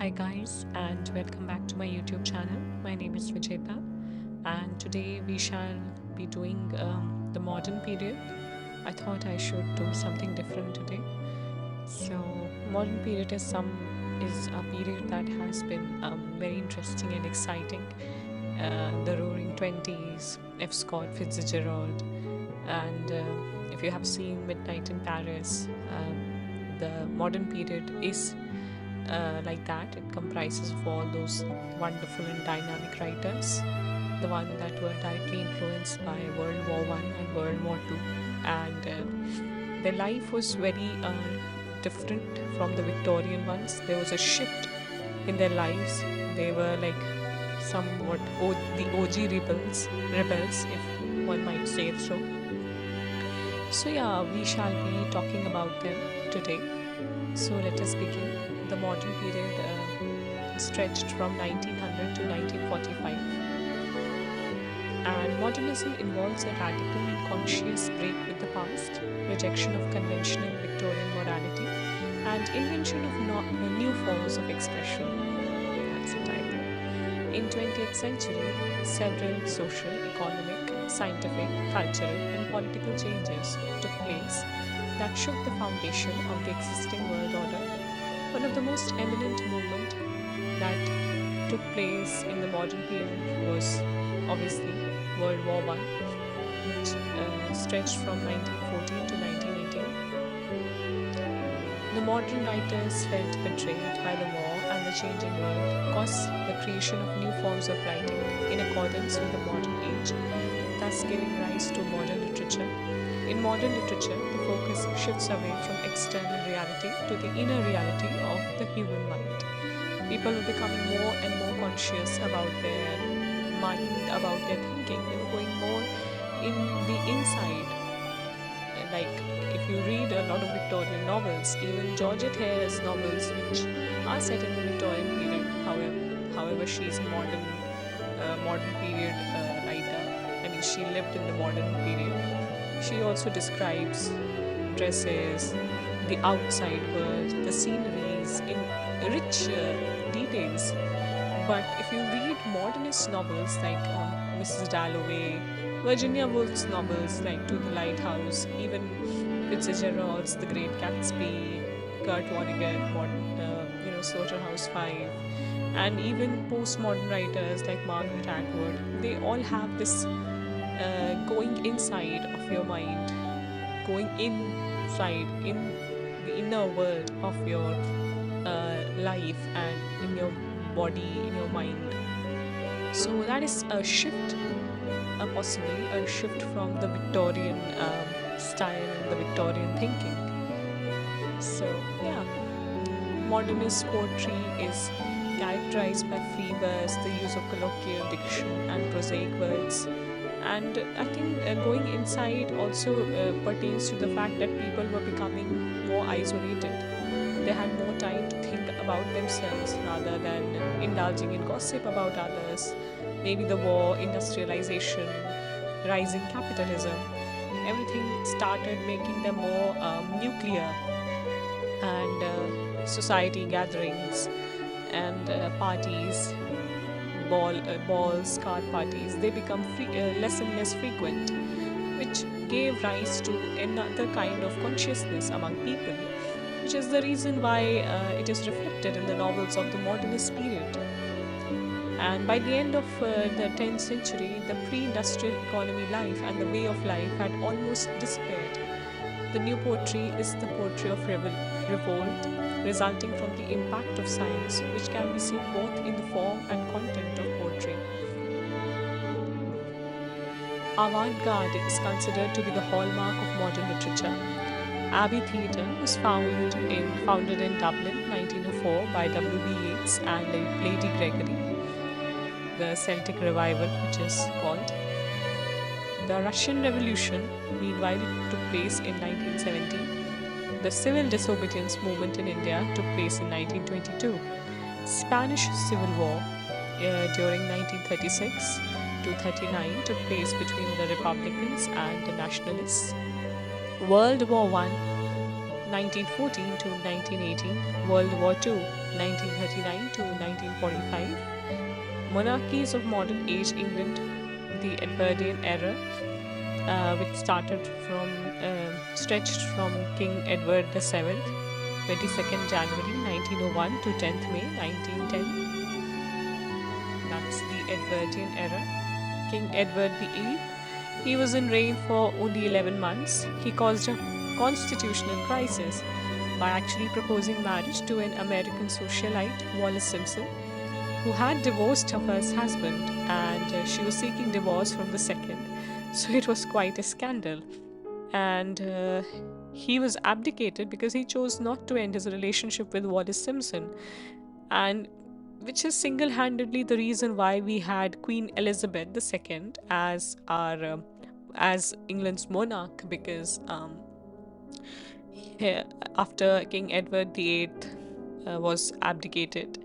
Hi guys, and welcome back to my YouTube channel. My name is Vijeta, and today we shall be doing the modern period. I thought I should do something different today. So, modern period is a period that has been very interesting and exciting. The Roaring Twenties, F. Scott Fitzgerald, and if you have seen Midnight in Paris, the modern period is like that. It comprises of all those wonderful and dynamic writers, the one that were directly influenced by World War One and World War Two, and their life was very different from the Victorian ones. There was a shift in their lives. They were like somewhat the OG rebels, if one might say so. So yeah, we shall be talking about them today. So let us begin. The modern period stretched from 1900 to 1945. And modernism involves a radical and conscious break with the past, rejection of conventional Victorian morality, and invention of new forms of expression. That's the title. In 20th century, several social, economic, scientific, cultural, and political changes took place that shook the foundation of the existing world order. One of the most eminent movements that took place in the modern period was obviously World War One, which stretched from 1914 to 1918. The modern writers felt betrayed by the war and the changing world, caused the creation of new forms of writing in accordance with the modern age, thus giving rise to modern literature. In modern literature, the focus shifts away from external reality to the inner reality of the human mind. People were becoming more and more conscious about their mind, about their thinking. They were going more in the inside. Like if you read a lot of Victorian novels, even Georgette Heye's novels, which are set in the Victorian period, however, she is a modern period writer. I mean, she lived in the modern period. She also describes dresses, the outside world, the sceneries in rich details. But if you read modernist novels like Mrs. Dalloway, Virginia Woolf's novels like To the Lighthouse, even Fitzgerald's The Great Gatsby, Kurt Vonnegut, Slaughterhouse-Five, and even postmodern writers like Margaret Atwood, they all have this going inside of your mind, going inside in the inner world of your life and in your body, in your mind. So that is a shift, possibly a shift from the Victorian style and the Victorian thinking. So yeah, modernist poetry is characterized by free verse, the use of colloquial diction and prosaic words. And I think going inside also pertains to the fact that people were becoming more isolated. They had more time to think about themselves rather than indulging in gossip about others. Maybe the war, industrialization, rising capitalism, everything started making them more nuclear, and society gatherings and parties, balls, card parties, they become less and less frequent, which gave rise to another kind of consciousness among people, which is the reason why it is reflected in the novels of the modernist period. And by the end of the 10th century, the pre-industrial economy life and the way of life had almost disappeared. The new poetry is the poetry of revolt, resulting from the impact of science, which can be seen both in the form and content of poetry. Avant-garde is considered to be the hallmark of modern literature. Abbey Theatre was founded in Dublin, 1904, by W.B. Yeats and Lady Gregory. The Celtic Revival, which is called. The Russian Revolution, meanwhile, took place in 1917. The civil disobedience movement in India took place in 1922. Spanish Civil War during 1936 to 39 took place between the Republicans and the Nationalists. World War I, 1914 to 1918, World War II, 1939 to 1945, monarchies of modern age England, the Edwardian era, which stretched from King Edward VII, 22nd January 1901 to 10th May 1910. That's the Edwardian era. King Edward VIII, he was in reign for only 11 months. He caused a constitutional crisis by actually proposing marriage to an American socialite, Wallis Simpson, who had divorced her first husband, and she was seeking divorce from the second. So it was quite a scandal. And he was abdicated because he chose not to end his relationship with Wallis Simpson, and which is single-handedly the reason why we had Queen Elizabeth II as our as England's monarch, because after King Edward VIII was abdicated,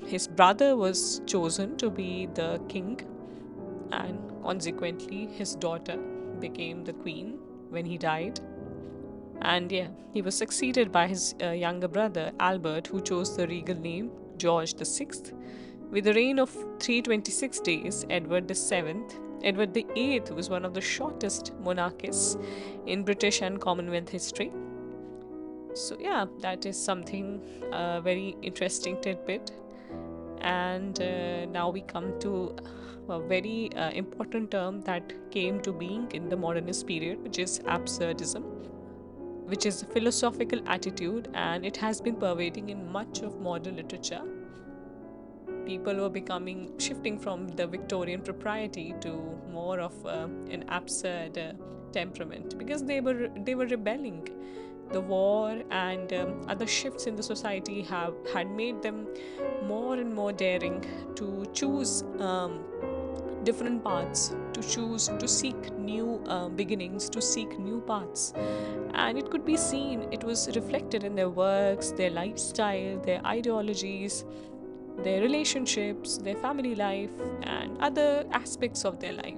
his brother was chosen to be the king, and consequently his daughter became the queen when he died. And yeah, he was succeeded by his younger brother Albert, who chose the regal name George VI. With a reign of 326 days, Edward VIII was one of the shortest monarchists in British and Commonwealth history. So yeah, that is something very interesting tidbit. And now we come to a very important term that came to being in the modernist period, which is absurdism, which is a philosophical attitude, and it has been pervading in much of modern literature. People were shifting from the Victorian propriety to more of an absurd temperament, because they were rebelling. The war and other shifts in the society had made them more and more daring to choose different paths, to seek new beginnings, to seek new paths. And it could be seen, it was reflected in their works, their lifestyle, their ideologies, their relationships, their family life, and other aspects of their life.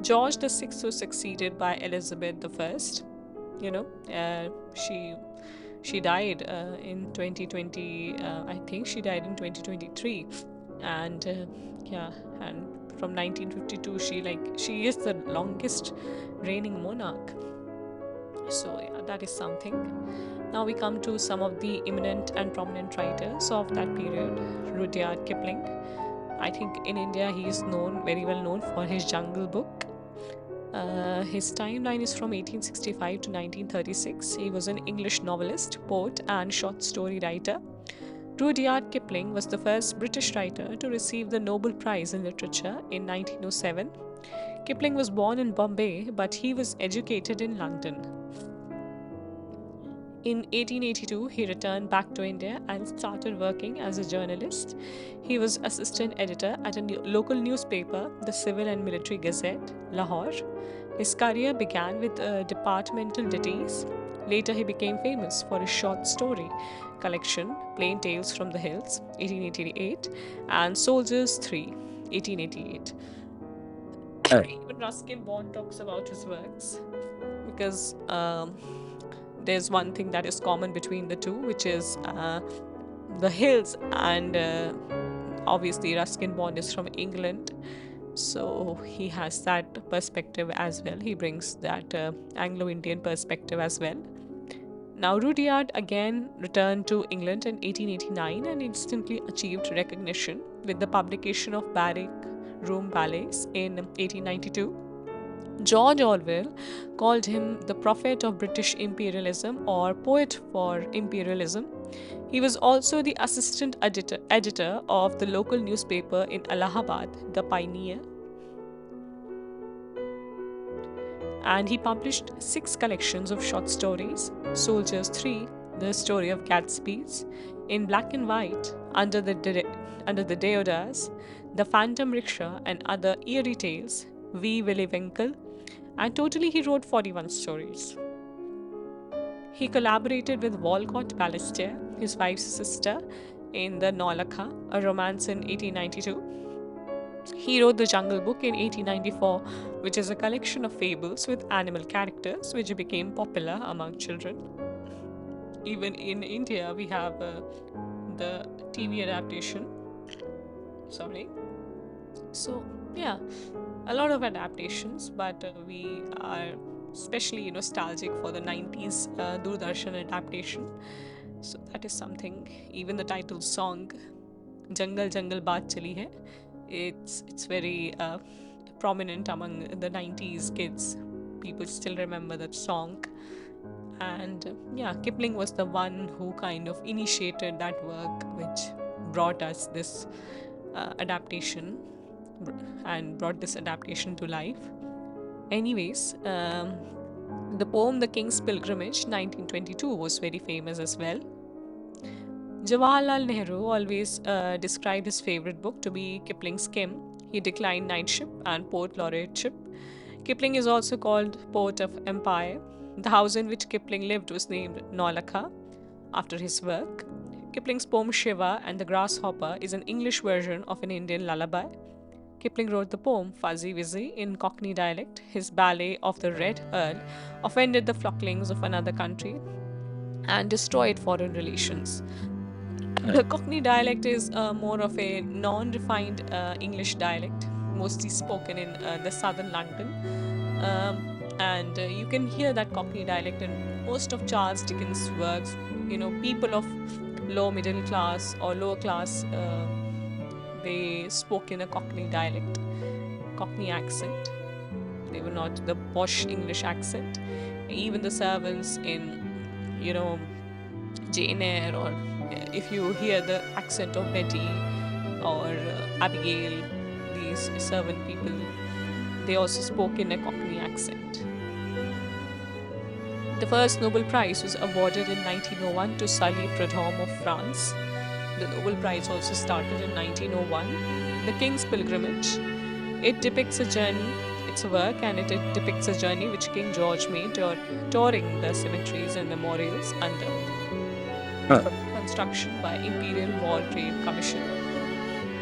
George VI was succeeded by Elizabeth I. She died in 2020. I think she died in 2023, and and from 1952, she is the longest reigning monarch. So yeah, that is something. Now we come to some of the eminent and prominent writers of that period. Rudyard Kipling. I think in India he is very well known for his Jungle Book. His timeline is from 1865 to 1936. He was an English novelist, poet, and short story writer. Rudyard Kipling was the first British writer to receive the Nobel Prize in Literature in 1907. Kipling was born in Bombay, but he was educated in London. In 1882, he returned back to India and started working as a journalist. He was assistant editor at a local newspaper, the Civil and Military Gazette, Lahore. His career began with departmental ditties. Later, he became famous for his short story collection, Plain Tales from the Hills, 1888, and Soldiers 3, 1888. Even Ruskin Bond talks about his works, because there's one thing that is common between the two, which is the hills, and obviously Ruskin Bond is from England, so he has that perspective as well. He brings that Anglo-Indian perspective as well. Now, Rudyard again returned to England in 1889 and instantly achieved recognition with the publication of Barrack Room Ballets in 1892. George Orwell called him the prophet of British imperialism, or poet for imperialism. He was also the assistant editor of the local newspaper in Allahabad, The Pioneer. And he published 6 collections of short stories: Soldiers 3, The Story of Gatsby's, in black and white, Under the Deodars, The Phantom Rickshaw, and Other Eerie Tales, Wee Willie Winkle, and totally he wrote 41 stories. He collaborated with Walcott Pallister, his wife's sister, in The Naulakha, a romance, in 1892. He wrote The Jungle Book in 1894, which is a collection of fables with animal characters which became popular among children. even in India, we have the TV adaptation. Sorry. So, yeah, a lot of adaptations, but we are especially nostalgic for the 90s Doordarshan adaptation. So, that is something. Even the title song, Jungle Jungle Baat Chali Hai, it's very prominent among the 90s kids. People still remember that song. And yeah, Kipling was the one who kind of initiated that work, which brought us this adaptation and brought this adaptation to life. Anyways, the poem The King's Pilgrimage 1922 was very famous as well. Jawaharlal Nehru always described his favorite book to be Kipling's Kim. He declined knightship and poet laureateship. Kipling is also called Poet of Empire. The house in which Kipling lived was named Naulakha after his work. Kipling's poem Shiva and the Grasshopper is an English version of an Indian lullaby. Kipling wrote the poem Fuzzy Wuzzy in Cockney dialect. His ballet of the Red Earl offended the flocklings of another country and destroyed foreign relations. The Cockney dialect is more of a non-refined English dialect, mostly spoken in the southern London. And you can hear that Cockney dialect in most of Charles Dickens' works. People of low middle class or lower class, they spoke in a Cockney dialect, Cockney accent. They were not the posh English accent. Even the servants in, Jane Eyre, or if you hear the accent of Betty or Abigail, these servant people, they also spoke in a Cockney accent. The first Nobel Prize was awarded in 1901 to Sully Prudhomme of France. The Nobel Prize also started in 1901. The King's Pilgrimage. It depicts a journey. It's a work, and it depicts a journey which King George made touring the cemeteries and memorials under construction by Imperial War Trade Commission.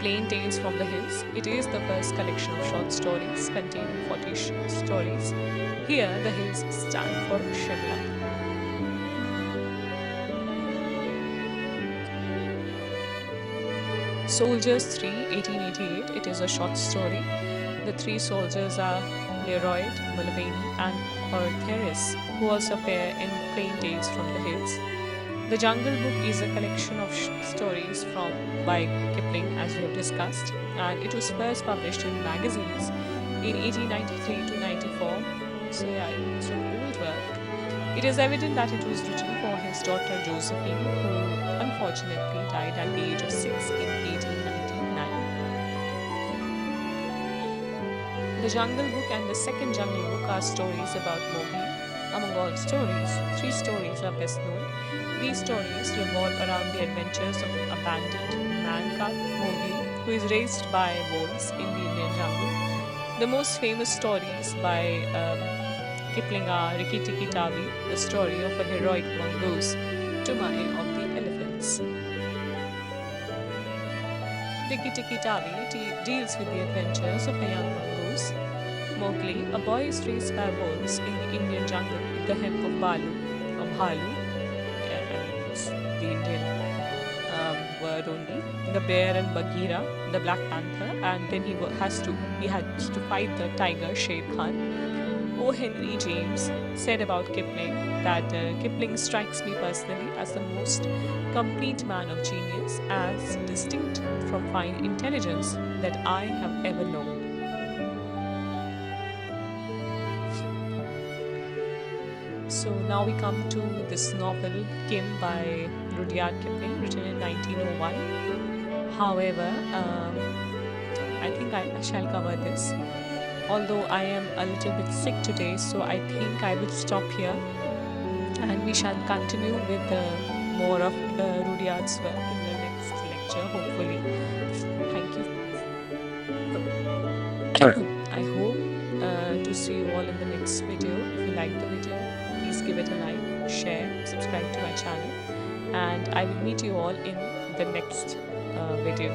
Plain Tales from the Hills. It is the first collection of short stories containing 40 stories. Here, the hills stand for Shimla. Soldiers 3, 1888. It is a short story. The three soldiers are Leroyd, Mulvaney, and Ortheris, who also appear in Plain Tales from the Hills. The Jungle Book is a collection of stories by Kipling, as we have discussed, and it was first published in magazines in 1893 to 94. So yeah, it's an old work. It is evident that it was written for his daughter Josephine, who unfortunately died at the age of 6 in 1899. The Jungle Book and the second Jungle Book are stories about Mowgli. Among all stories, 3 stories are best known. These stories revolve around the adventures of an abandoned man-cub, Mowgli, who is raised by wolves in the Indian jungle. The most famous stories by Kipling are Rikki Tikki Tavi, the story of a heroic mongoose, Tumai of the elephants. Rikki Tikki Tavi deals with the adventures of a young mongoose. Mowgli, a boy is raised by wolves in the Indian jungle with the help of Bhalu. The Indian word only. The bear and Bagheera, the Black Panther, and then he has to fight the tiger Sher Khan. O. Henry James said about Kipling that Kipling strikes me personally as the most complete man of genius, as distinct from fine intelligence that I have ever known. So now we come to this novel, Kim by Rudyard Kipling, written in 1901. However, I think I shall cover this. Although I am a little bit sick today, so I think I will stop here. And we shall continue with more of Rudyard's work in the next lecture, hopefully. Thank you. I hope to see you all in the next video. If you like the video, please give it a like, share, subscribe to my channel, and I will meet you all in the next video.